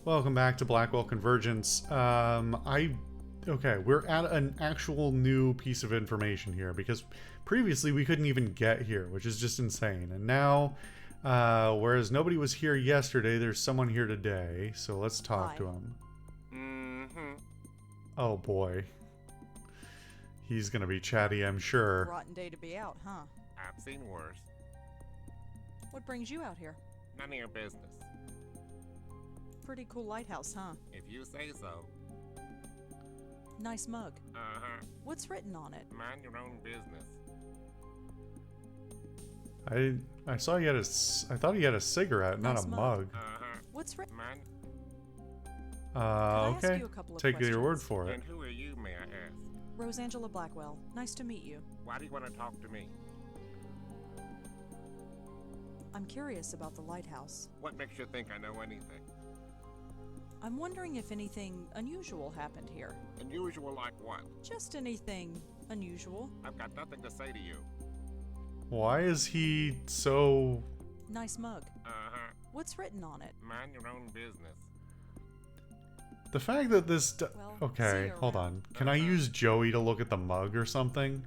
Welcome back to Blackwell Convergence. Okay, we're at an actual new piece of information here because previously we couldn't even get here, which is just insane. And now, whereas nobody was here yesterday, there's someone here today. So let's talk to him. Oh boy. He's gonna be chatty, I'm sure. Rotten day to be out, huh? I've seen worse. What brings you out here? None of your business. Pretty cool lighthouse, huh? If you say so. Nice mug. Uh-huh. What's written on it? Mind your own business. I saw he had I thought he had a cigarette, not Nice a mug. mug. Uh-huh. What's written? Mind. I ask Okay. you a couple of Take your word questions? for it. And who are you, may I ask? Rosangela Blackwell. Nice to meet you. Why do you want to talk to me? I'm curious about the lighthouse. What makes you think I know anything? I'm wondering if anything unusual happened here. Unusual like what? Just anything unusual. I've got nothing to say to you. Why is he so... Nice mug. Uh-huh. What's written on it? Mind your own business. The fact that this... Well, see okay, you hold around. on. Can I use Joey to look at the mug or something?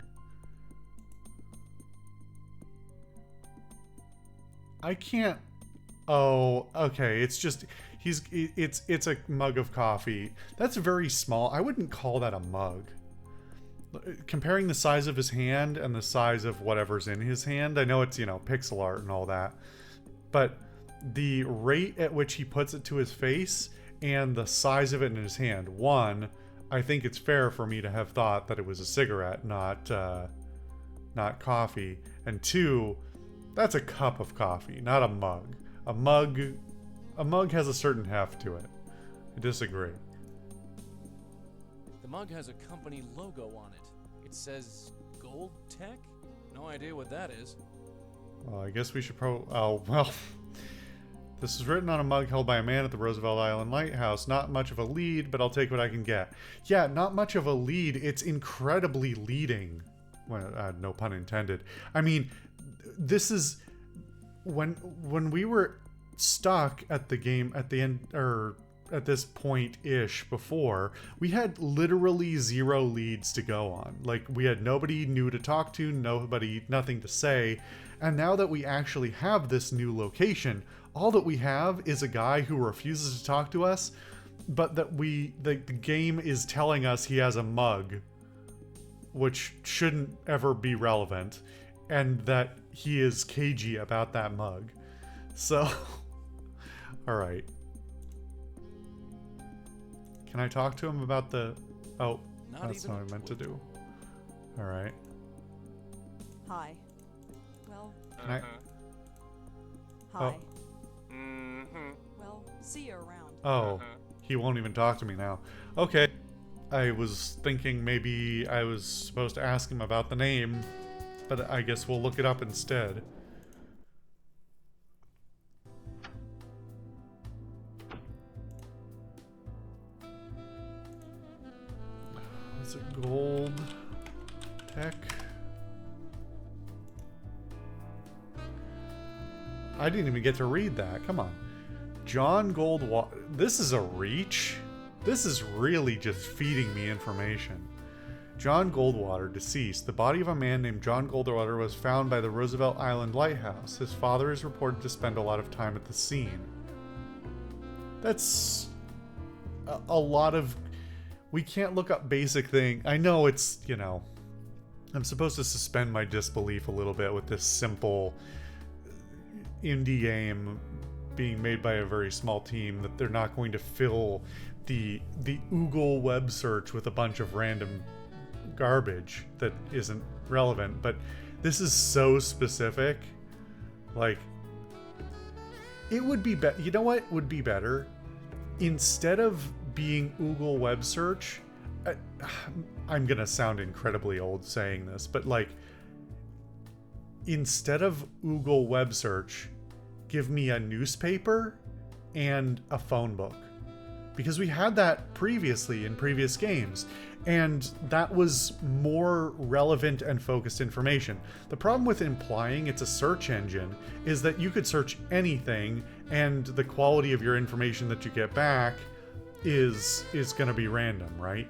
I can't... Oh, okay. It's just... It's a mug of coffee. That's very small. I wouldn't call that a mug. Comparing the size of his hand and the size of whatever's in his hand, I know it's, you know, pixel art and all that. But the rate at which he puts it to his face and the size of it in his hand, one, I think it's fair for me to have thought that it was a cigarette, not coffee. And two, that's a cup of coffee, not a mug. A mug has a certain heft to it. I disagree. The mug has a company logo on it. It says Gold Tech? No idea what that is. Well, I guess we should oh, well. This is written on a mug held by a man at the Roosevelt Island Lighthouse. Not much of a lead, but I'll take what I can get. Yeah, not much of a lead. It's incredibly leading. Well, no pun intended. I mean, this is... When we were stuck at the game at the end, or at this point-ish before, we had literally zero leads to go on. Like, we had nobody new to talk to, nothing to say, and now that we actually have this new location, all that we have is a guy who refuses to talk to us, but that the game is telling us he has a mug, which shouldn't ever be relevant, and that he is cagey about that mug. So, alright. Can I talk to him about the... Oh, that's what I meant to do. Alright. Hi. Well, Can I... hi. Mm-hmm. Well, see you around. Oh, he won't even talk to me now. Okay. I was thinking maybe I was supposed to ask him about the name, but I guess we'll look it up instead. Is it Gold Tech? I didn't even get to read that. Come on. John Goldwater. This is a reach? This is really just feeding me information. John Goldwater, deceased. The body of a man named John Goldwater was found by the Roosevelt Island Lighthouse. His father is reported to spend a lot of time at the scene. That's a lot of... We can't look up basic thing. I know it's, you know... I'm supposed to suspend my disbelief a little bit with this simple indie game being made by a very small team, that they're not going to fill the Google web search with a bunch of random garbage that isn't relevant. But this is so specific. Like, it would be better. You know what would be better? Instead of being Google web search, I'm gonna sound incredibly old saying this, but like, instead of Google web search, give me a newspaper and a phone book. because we had that previously in previous games, and that was more relevant and focused information. The problem with implying it's a search engine is that you could search anything, and the quality of your information that you get back is going to be random, right?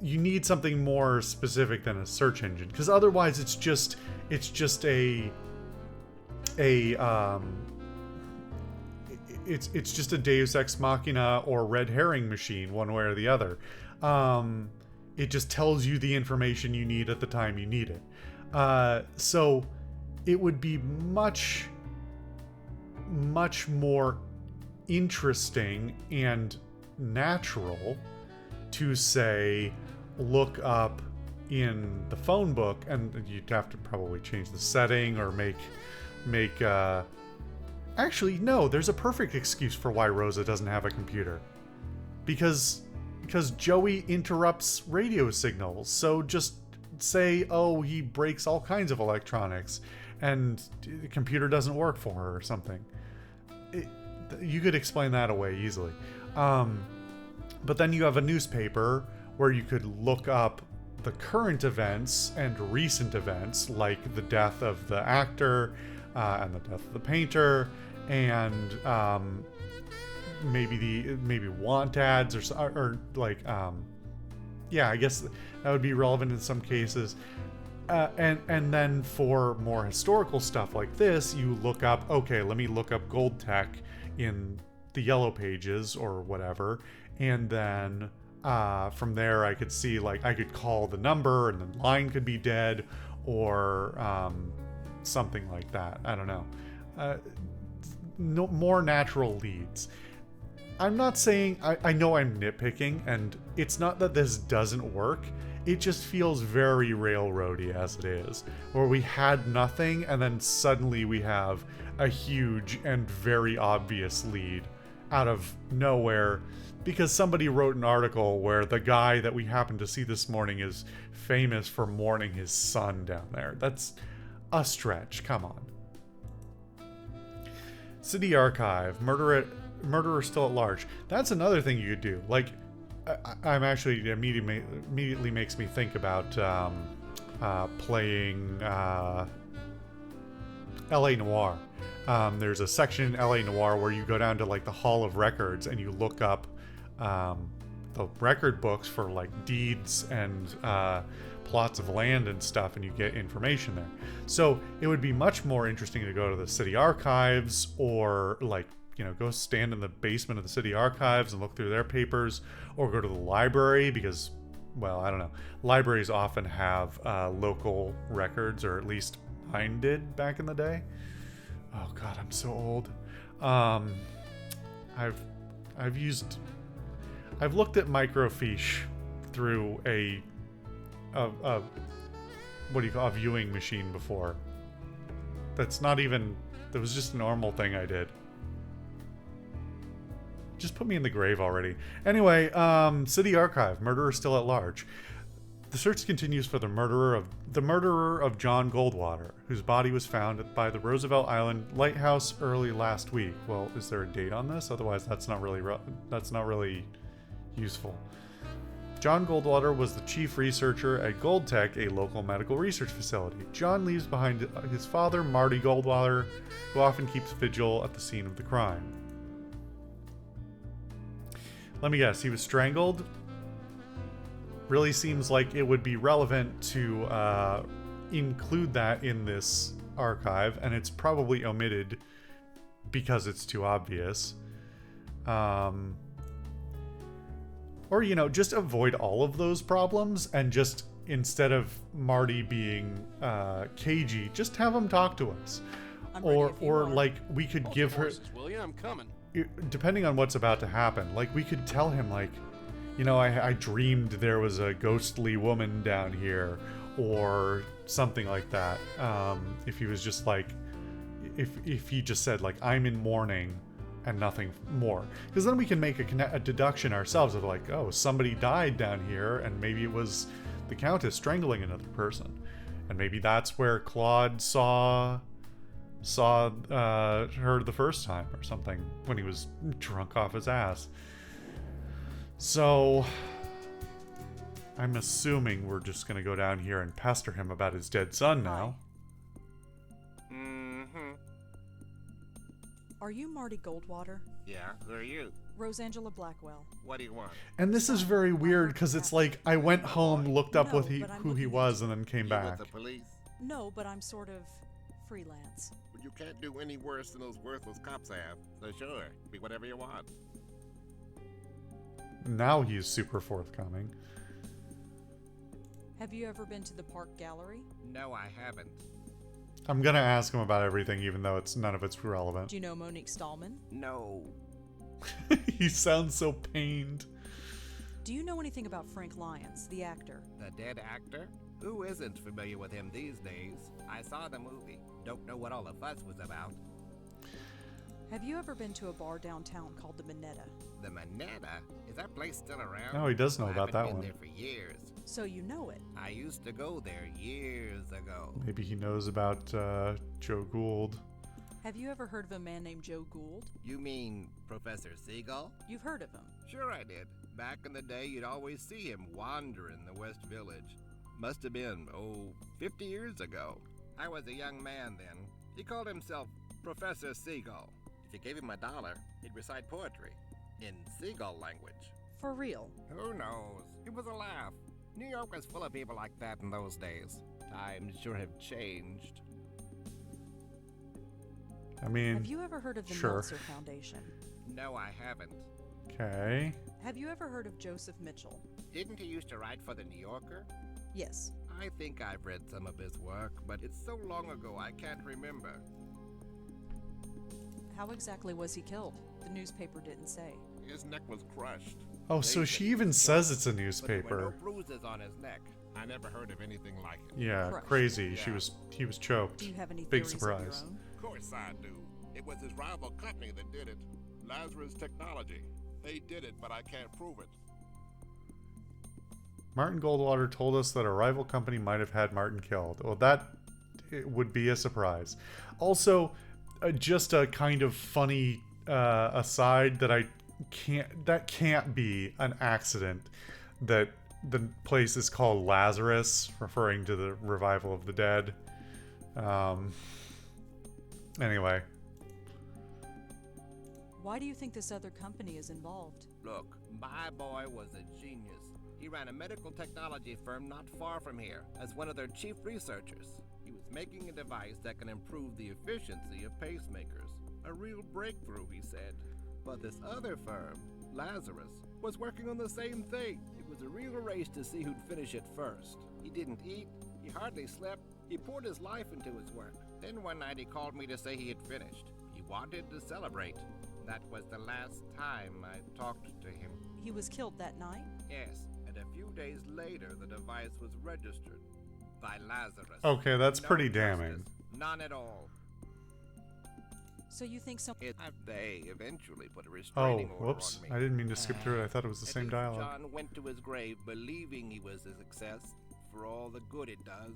You need something more specific than a search engine, because otherwise it's just a it's just a Deus Ex Machina or red herring machine, one way or the other. It just tells you the information you need at the time you need it. So it would be much more interesting and natural to say, look up in the phone book, and you'd have to probably change the setting or make actually, no, there's a perfect excuse for why Rosa doesn't have a computer. Because Joey interrupts radio signals. So just say, oh, he breaks all kinds of electronics and the computer doesn't work for her or something. You could explain that away easily. But then you have a newspaper where you could look up the current events and recent events, like the death of the actor and the death of the painter, and maybe want ads or like yeah, I guess that would be relevant in some cases. And then for more historical stuff like this, you look up, okay, let me look up gold tech in the yellow pages or whatever, and then from there I could see, like, I could call the number and the line could be dead, or something like that. I don't know. No, more natural leads. I'm not saying, I know I'm nitpicking, and it's not that this doesn't work. It just feels very railroady as it is, where we had nothing and then suddenly we have a huge and very obvious lead out of nowhere because somebody wrote an article where the guy that we happened to see this morning is famous for mourning his son down there. That's a stretch. Come on. City Archive, murderer still at large. That's another thing you could do. Like, I'm actually immediately makes me think about playing LA Noire. There's a section in LA Noire where you go down to like the Hall of Records and you look up the record books for like deeds and plots of land and stuff, and you get information there. So it would be much more interesting to go to the city archives, or like, you know, go stand in the basement of the city archives and look through their papers, or go to the library because, well, I don't know. Libraries often have local records, or at least mine did back in the day. Oh God, I'm so old. I've looked at microfiche through a what do you call a viewing machine before. That was just a normal thing I did. Just put me in the grave already. Anyway, City Archive, murderer still at large. The search continues for the murderer of John Goldwater, whose body was found by the Roosevelt Island lighthouse early last week. Well, is there a date on this? Otherwise, that's not really useful. John Goldwater was the chief researcher at Goldtech, a local medical research facility. John leaves behind his father, Marty Goldwater, who often keeps vigil at the scene of the crime. Let me guess, he was strangled? Really seems like it would be relevant to include that in this archive, and it's probably omitted because it's too obvious. Or, you know, just avoid all of those problems and just, instead of Marty being cagey, just have him talk to us. Or like, we could give her... Will you? I'm coming. Depending on what's about to happen, like, we could tell him, like, you know, I dreamed there was a ghostly woman down here, or something like that. If he was just like, if he just said, like, I'm in mourning and nothing more, because then we can make a deduction ourselves of like, oh, somebody died down here, and maybe it was the Countess strangling another person, and maybe that's where Claude saw saw her the first time or something when he was drunk off his ass. So I'm assuming we're just gonna go down here and pester him about his dead son now. Mm-hmm. Are you Marty Goldwater? Yeah, who are you? Rosangela Blackwell. What do you want? And this is very weird because it's like I went home, looked up No, what but I'm who he looking was, and then came You back. with the police? No, but I'm sort of freelance. But you can't do any worse than those worthless cops have. So sure, be whatever you want. Now he's super forthcoming. Have you ever been to the Park Gallery? No, I haven't. I'm gonna ask him about everything, even though none of it's relevant. Do you know Monique Stallman? No. He sounds so pained. Do you know anything about Frank Lyons, the actor? The dead actor? Who isn't familiar with him these days? I saw the movie. Don't know what all the fuss was about. Have you ever been to a bar downtown called the Minetta? The Manetta? Is that place still around? Oh, he does know I about haven't that been one. there for years. So you know it. I used to go there years ago. Maybe he knows about Joe Gould. Have you ever heard of a man named Joe Gould? You mean Professor Seagull? You've heard of him. Sure I did. Back in the day, you'd always see him wandering the West Village. Must have been, 50 years ago. I was a young man then. He called himself Professor Seagull. If you gave him $1, he'd recite poetry in seagull language. For real. Who knows? It was a laugh. New York was full of people like that in those days. Times sure have changed. I mean, Have you ever heard of the sure. Meltzer Foundation? No, I haven't. Okay. Have you ever heard of Joseph Mitchell? Didn't he used to write for the New Yorker? Yes. I think I've read some of his work, but it's so long ago I can't remember. How exactly was he killed? The newspaper didn't say. His neck was crushed. Oh, so They she said even he was says shot, it's a but there were newspaper. no bruises on his neck. I never heard of anything like it. Yeah, Crushed. crazy. Yeah. He was choked. Do you have any Big theories surprise. of your own? Of course I do. It was his rival company that did it. Lazarus Technology. They did it, but I can't prove it. Martin Goldwater told us that a rival company might have had Martin killed. Well, it would be a surprise. Also, just a kind of funny aside that can't be an accident that the place is called Lazarus, referring to the revival of the dead. Anyway. Why do you think this other company is involved? Look, my boy was a genius. He ran a medical technology firm not far from here as one of their chief researchers. He was making a device that can improve the efficiency of pacemakers. A real breakthrough, he said. But this other firm, Lazarus, was working on the same thing. It was a real race to see who'd finish it first. He didn't eat, he hardly slept, he poured his life into his work. Then one night he called me to say he had finished. He wanted to celebrate. That was the last time I talked to him. He was killed that night? Yes, and a few days later the device was registered by Lazarus. Okay, that's No pretty justice, damning. None at all. So you think some... They eventually put a Oh, restraining order whoops. on me. I didn't mean to skip through it. I thought it was the At same least dialogue. John went to his grave believing he was a success for all the good it does.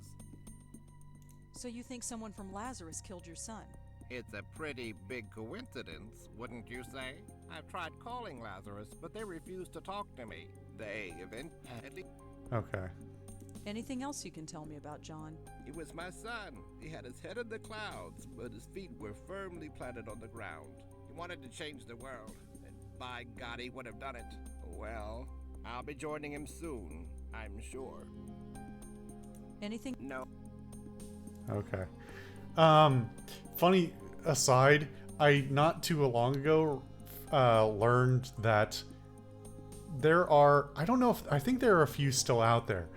So you think someone from Lazarus killed your son? It's a pretty big coincidence, wouldn't you say? I've tried calling Lazarus, but they refused to talk to me. They eventually... Okay. Anything else you can tell me about John? He was my son. He had his head in the clouds, but his feet were firmly planted on the ground. He wanted to change the world, and by God, he would have done it. Well, I'll be joining him soon, I'm sure. Anything... No. Okay. Funny aside, I not too long ago learned that there are, I think there are a few still out there.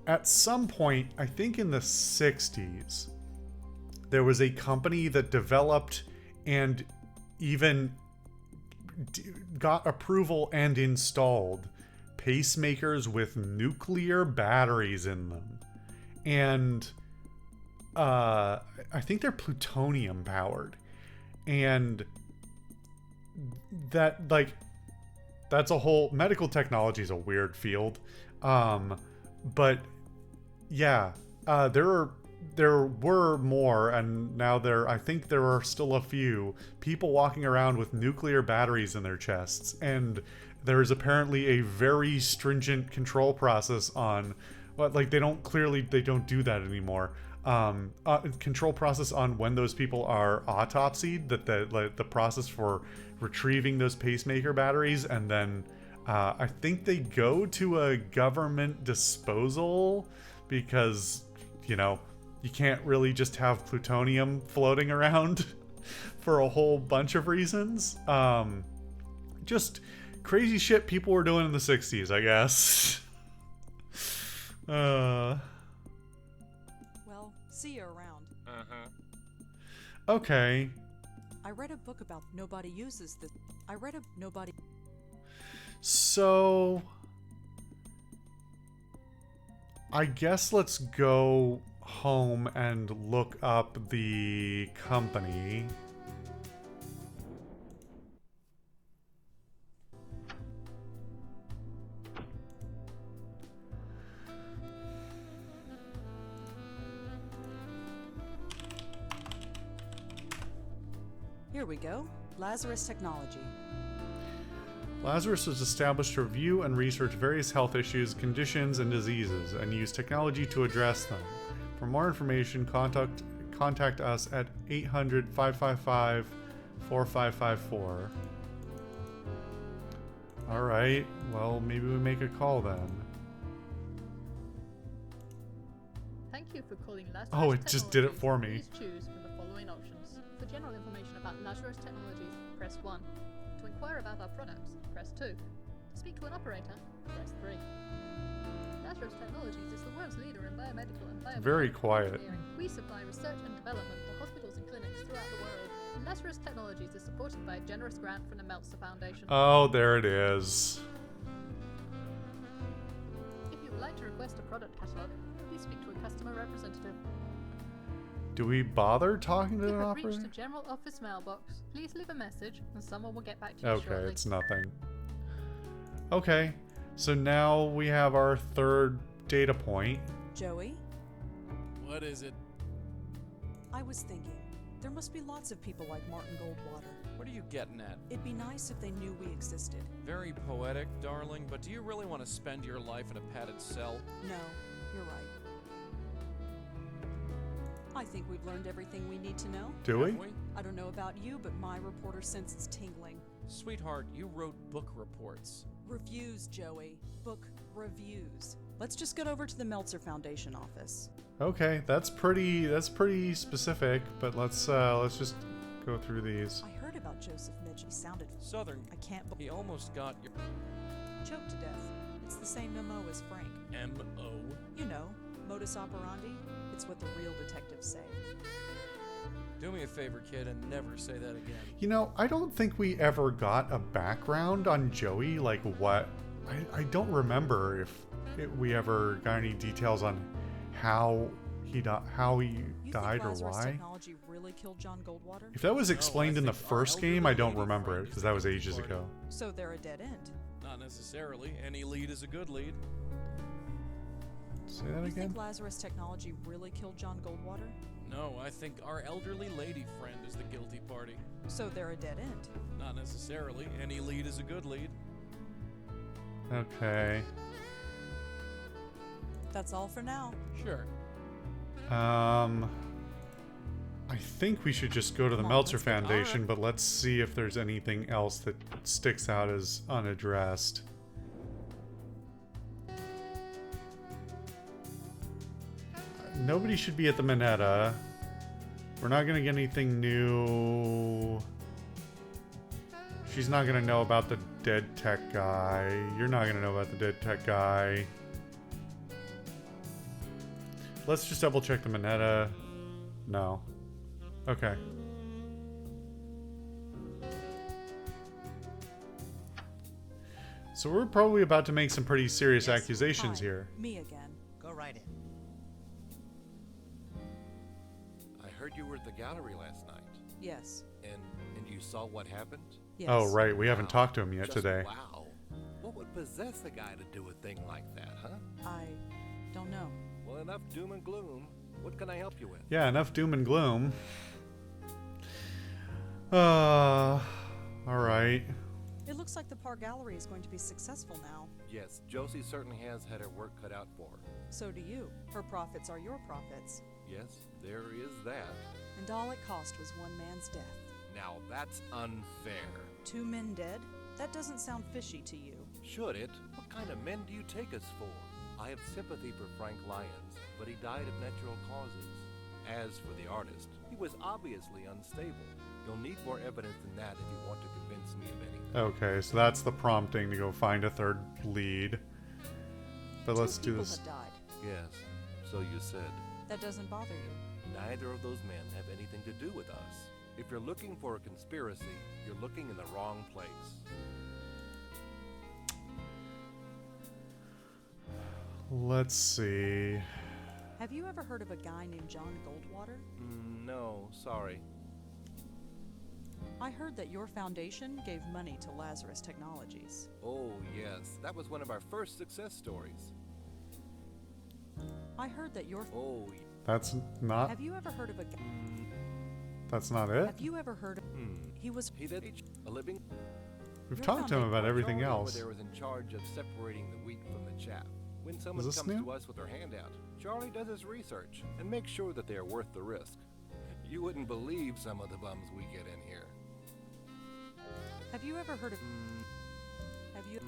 At some point, I think in the 60s, there was a company that developed and even got approval and installed pacemakers with nuclear batteries in them. And I think they're plutonium powered. And that's a whole, medical technology is a weird field. But yeah, there are there were more, and now I think there are still a few people walking around with nuclear batteries in their chests, and there is apparently a very stringent control process on, well, like they don't do that anymore. Control process on when those people are autopsied, that the process for retrieving those pacemaker batteries, and then I think they go to a government disposal because, you know, you can't really just have plutonium floating around for a whole bunch of reasons. Just crazy shit people were doing in the 60s, I guess. Well, see you around. Okay. I read a book about nobody uses this. Nobody. So I guess let's go home and look up the company. Here we go. Lazarus Technology. Lazarus was established to review and research various health issues, conditions, and diseases, and use technology to address them. For more information, contact us at 800-555-4554. Alright, well, maybe we make a call then. Thank you for calling Lazarus Oh, it just did it Technologies. for me. Please choose from the following options. For general information about Lazarus Technologies, press 1. To inquire about our products, press 2. To speak to an operator, press 3. Lazarus Technologies is the world's leader in biomedical and biomechanical Very quiet. engineering. We supply research and development to hospitals and clinics throughout the world. Lazarus Technologies is supported by a generous grant from the Meltzer Foundation. Oh, there it is. If you would like to request a product catalog, please speak to a customer representative. Do we bother talking to You an have reached operator? the general office mailbox. Please leave a message and someone will get back to you Okay, shortly. it's nothing. Okay, so now we have our third data point. Joey, What is it? I was thinking, there must be lots of people like Martin Goldwater. What are you getting at? It'd be nice if they knew we existed. Very poetic, darling, but do you really want to spend your life in a padded cell? No, you're right. I think we've learned everything we need to know. Do we? Have we? I don't know about you, but my reporter sense is tingling. Sweetheart, you wrote book reports. Reviews, Joey. Book reviews. Let's just get over to the Meltzer Foundation office. Okay, that's pretty specific, but let's just go through these. I heard about Joseph Mitch. He sounded... Southern. I can't He almost got your choked to death. It's the same MO as Frank. M.O. You know, modus operandi. It's what the real detectives say. Do me a favor, kid, and never say that again. You know, I don't think we ever got a background on Joey, like what... I don't remember if we ever got any details on how he You died think or Lazarus why. Technology really killed John Goldwater? If that was explained I in the think our first game, I don't elderly remember lady it, friend because is that the was guilty ages party. ago. So they're a dead end. Not necessarily. Any lead is a good lead. Say that You again? think Lazarus Technology really killed John Goldwater? No, I think our elderly lady friend is the guilty party. So they're a dead end. Not necessarily. Any lead is a good lead. Okay. That's all for now. Sure. I think we should just go to the Come on, Meltzer let's get Foundation, our- but let's see if there's anything else that sticks out as unaddressed. Nobody should be at the Minetta. We're not gonna get anything new. She's not gonna know about the dead tech guy. You're not gonna know about the dead tech guy. Let's just double check the Minetta. No. Okay. So we're probably about to make some pretty serious Yes. accusations Hi, here. Me again. Go right in. I heard you were at the gallery last night, Yes. and you saw what happened? Yes. Oh, right. We haven't Wow. talked to him yet Just today. Wow. What would possess a guy to do a thing like that, huh? I don't know. Well, enough doom and gloom. What can I help you with? Yeah, enough doom and gloom. Alright. It looks like the Park Gallery is going to be successful now. Yes, Josie certainly has had her work cut out for her. So do you. Her profits are your profits. Yes, there is that. And all it cost was one man's death. Now that's unfair. 2 men dead? That doesn't sound fishy to you. Should it? What kind of men do you take us for? I have sympathy for Frank Lyons, but he died of natural causes. As for the artist, he was obviously unstable. You'll need more evidence than that if you want to convince me of anything. Okay, so that's the prompting to go find a third lead. But let's do this. 2 people have died. Yes, so you said. That doesn't bother you. Neither of those men have anything to do with us. If you're looking for a conspiracy, you're looking in the wrong place. Let's see. Have you ever heard of a guy named John Goldwater? No, sorry. I heard that your foundation gave money to Lazarus Technologies. Oh, yes, that was one of our first success stories. I heard that your... Oh, That's not. Have you ever heard of a... That's not it. Have you ever heard of... He was... he did a living. We've Your talked to him about everything Charlie over else. there was in charge of separating the wheat from the chaff. When someone this comes new? to us with their hand out, Charlie does his research and makes sure that they are worth the risk. You wouldn't believe some of the bums we get in here. Have you ever heard of... Have you...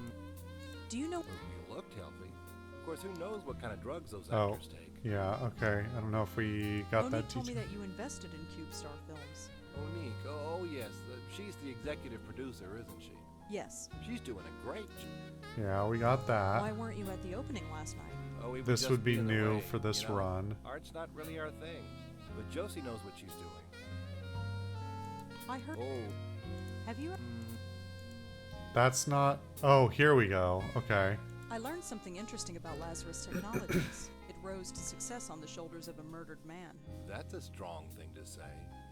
Do you know... Well, you looked healthy. Of course, who knows what kind of drugs those Oh. actors take. Yeah, okay. I don't know if we got Monique that told me detail. that you invested in CubeStar Films. Monique, oh yes, she's the executive producer, isn't she? Yes. She's doing a great job. Yeah, we got that. Why weren't you at the opening last night? Oh, it This just would be in the new way, for this you know? run. Art's not really our thing, but Josie knows what she's doing. I heard... Oh, Have you... That's not. Oh, here we go. Okay. I learned something interesting about Lazarus Technologies. It rose to success on the shoulders of a murdered man. that's a strong thing to say.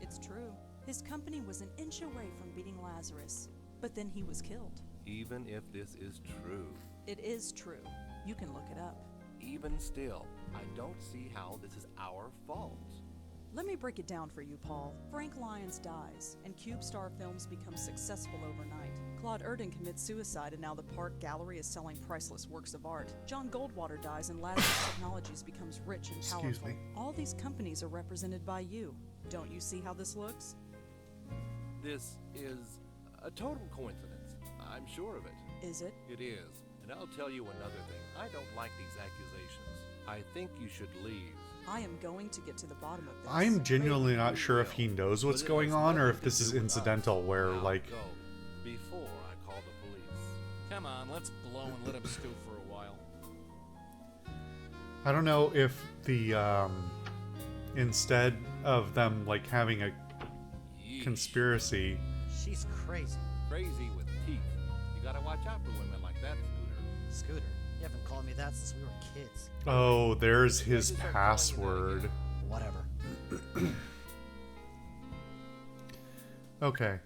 It's true. His company was an inch away from beating Lazarus, but then he was killed. Even if this is true, It is true. You can look it up. even still, I don't see how this is our fault. Let me break it down for you, Paul. Frank Lyons dies, and CubeStar Films becomes successful overnight. Claude Erdin commits suicide, and now the Park Gallery is selling priceless works of art. John Goldwater dies, and Lazarus Technologies becomes rich and powerful. Excuse me. All these companies are represented by you. Don't you see how this looks? This is a total coincidence. I'm sure of it. Is it? It is. And I'll tell you another thing. I don't like these accusations. I think you should leave. I am going to get to the bottom of this. I'm genuinely Maybe not you sure if will, he knows what's but it going has on or nothing if to this is do with us. incidental where, Now like. go, before I call the police. Come on, let's blow and let him stew for a while. I don't know if the. Instead of them, like, having a Yeesh. conspiracy. She's crazy. Crazy with teeth. You gotta watch out for women like that, Scooter. Scooter, you haven't called me that since we were kids. Oh, there's his Maybe start calling you that password. again. Whatever. Okay.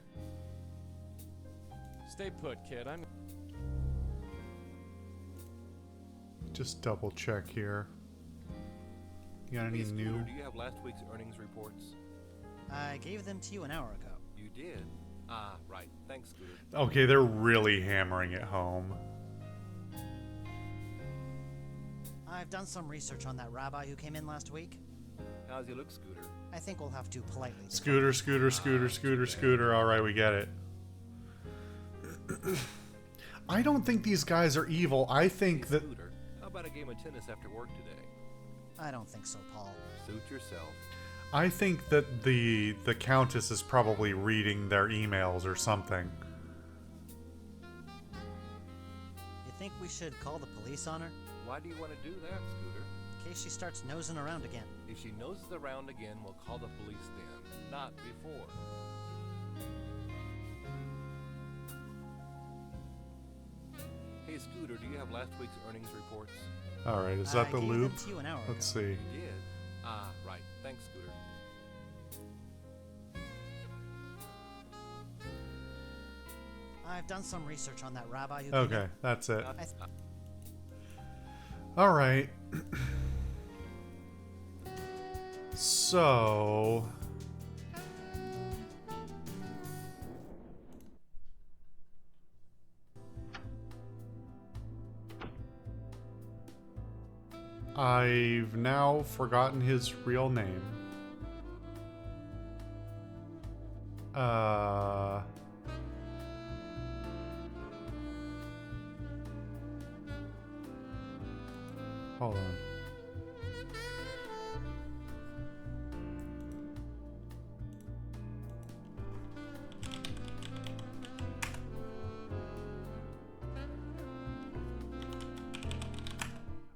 Stay put, kid. I'm... Just double check here. You got any Hey, Scooter, new? do you have last week's earnings reports? I gave them to you an hour ago. You did? Ah, right. Thanks, Scooter. Okay, they're really hammering it home. I've done some research on that rabbi who came in last week. How's he look, Scooter? I think we'll have to politely. Scooter, scooter, scooter, scooter, scooter. All right, we get it. I don't think these guys are evil. I think Hey, that. Scooter, how about a game of tennis after work today? I don't think so, Paul. Suit yourself. I think that the Countess is probably reading their emails or something. You think we should call the police on her? Why do you want to do that, Scooter? In case she starts nosing around again. If she noses around again, we'll call the police then, not before. Hey, Scooter, do you have last week's earnings reports? All right, is I that the gave loop? them to you an hour Let's ago. see. You did? Ah, right. Thanks, Scooter. I've done some research on that rabbi who came Okay, in. that's it. I th- All right. So... I've now forgotten his real name. Hold on.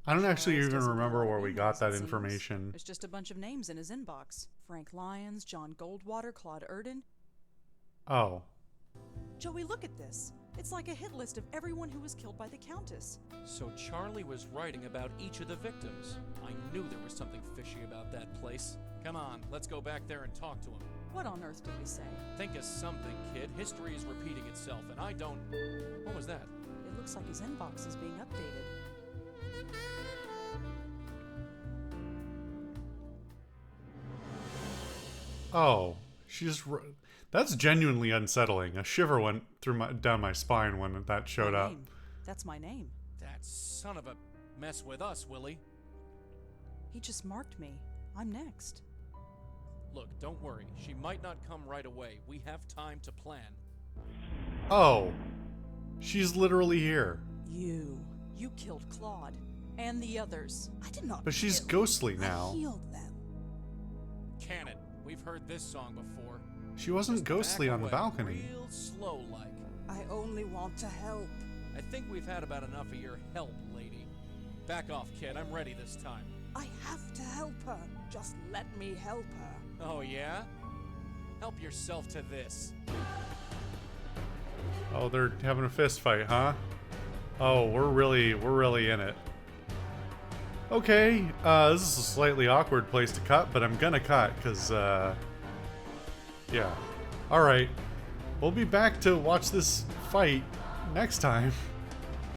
I don't actually even remember where we got that information. There's just a bunch of names in his inbox. Frank Lyons, John Goldwater, Claude Erden. Oh. Joey, look at this. It's like a hit list of everyone who was killed by the Countess. So Charlie was writing about each of the victims. I knew there was something fishy about that place. Come on, let's go back there and talk to him. What on earth did we say? Think of something, kid. History is repeating itself, and I don't... What was that? It looks like his inbox is being updated. Oh. She just... That's genuinely unsettling. A shiver went down my spine when that showed My up. name. That's my name. That son of a... Mess with us, Willie. He just marked me. I'm next. Look, don't worry. She might not come right away. We have time to plan. Oh. She's literally here. You killed Claude. And the others. I did not But she's kill. ghostly now. I healed them. Cannon, we've heard this song before. She wasn't Just ghostly back on the away, balcony. Real slow like. I only want to help. I think we've had about enough of your help, lady. Back off, kid. I'm ready this time. I have to help her. Just let me help her. Oh, yeah? Help yourself to this. Oh, they're having a fist fight, huh? Oh, we're really in it. Okay, this is a slightly awkward place to cut, but I'm gonna cut, because, yeah. Alright, we'll be back to watch this fight next time.